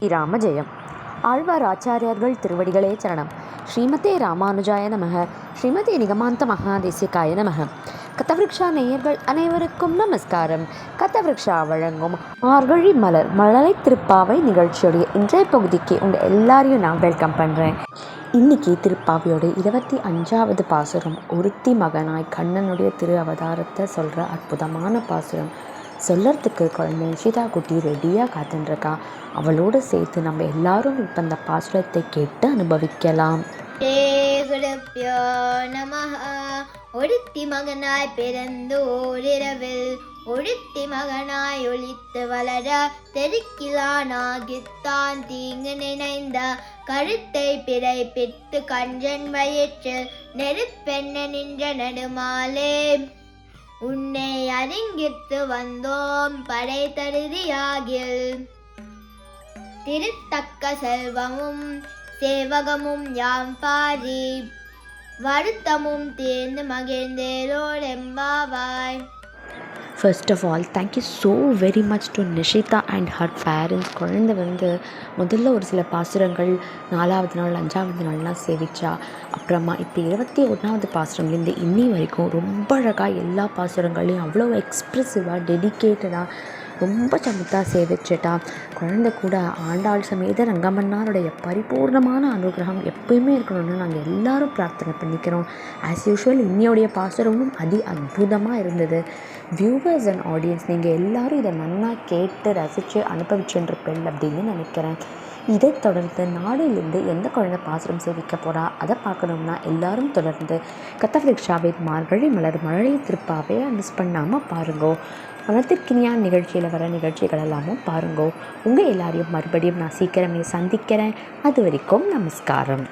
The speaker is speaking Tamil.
ஸ்ரீராம ஜெயம். ஆழ்வார் ஆச்சாரியார்கள் திருவடிகளே சரணம். ஸ்ரீமதே ராமானுஜாய நமக. ஸ்ரீமதே நிகமாந்த மகாதேசிகாய நமக. கதவிருக்ஷா நேயர்கள் அனைவருக்கும் நமஸ்காரம். கதவிருக்ஷா வழங்கும் மார்கழி மலர் மழலை திருப்பாவை நிகழ்ச்சியோடைய இன்றைய பகுதிக்கு உங்கள் எல்லாரையும் நான் வெல்கம் பண்ணுறேன். இன்றைக்கி திருப்பாவையோட 25வது பாசுரம். ஒருத்தி மகனாய் கண்ணனுடைய திரு அவதாரத்தை சொல்கிற அற்புதமான பாசுரம். சொல்லறதுக்கு குழந்தை நிஷிதா குட்டி ரெடியாக காத்துட்டுருக்கா. அவளோடு சேர்த்து நம்ம எல்லாரும் இப்போ அந்த பாசுரத்தை கேட்டு அனுபவிக்கலாம். ஒருத்தி மகனாய் பிறந்தோரிரவில் ஒருத்தி மகனாய் ஒளித்து வளர தெருக்கிலானாகித்தான் தீங்கு நினைந்த கருத்தை பிறை பித்து கஞ்சன் வயிற்றில் நெருப்பெண்ண நின்ற நடுமாலே உன்னை அறிங்கித்து வந்தோம் படை தருதியாகில் திருத்தக்க செல்வமும் சேவகமும் யாம் பாரி வருத்தமும் தேர்ந்து மகிழ்ந்தேரோர் எம்பாவாய். First of all thank you so very much to Nishita and her parents. குழந்தை முதல்ல ஒரு சில பாசுரங்கள் 4வது நாள் 5வது நாள்லாம் சேவிச்சா. அப்புறமா இப்போ 21வது பாசுரம்லேருந்து இன்னி வரைக்கும் ரொம்ப அழகாக எல்லா பாசுரங்களையும் அவ்வளோ எக்ஸ்ப்ரெசிவாக டெடிக்கேட்டடாக ரொம்ப சமத்தாக சேவிச்சிட்டா. குழந்தை கூட ஆண்டாள் சமேத ரங்கமன்னாருடைய பரிபூர்ணமான அனுகிரகம் எப்பயுமே இருக்கணும்னு நாங்கள் எல்லாரும் பிரார்த்தனை பண்ணிக்கிறோம். ஆஸ் யூஷுவல் இன்னையோடைய பாசுரமும் அற்புதமாக இருந்தது. வியூவர்ஸ் அண்ட் ஆடியன்ஸ் நீங்கள் எல்லோரும் இதை நன்னா கேட்டு ரசித்து அனுபவிச்சுருப்பேன் அப்படின்னு நினைக்கிறேன். இதை தொடர்ந்து நாளையிலேருந்து எந்த குழந்தை பாசுரம் சேவிக்க போகிறா அதை பார்க்கணும்னா எல்லாரும் தொடர்ந்து கதவிருக்ஷாவின் மார்கழி மலர் மழலை திருப்பாவை மிஸ் பண்ணாமல் பாருங்கோ. மனத்திற்கினியான நிகழ்ச்சியில் வர நிகழ்ச்சிகள் எல்லாமும் பாருங்கோ. உங்கள் எல்லாரையும் மறுபடியும் நான் சீக்கிரமே சந்திக்கிறேன். அது வரைக்கும் நமஸ்காரம்.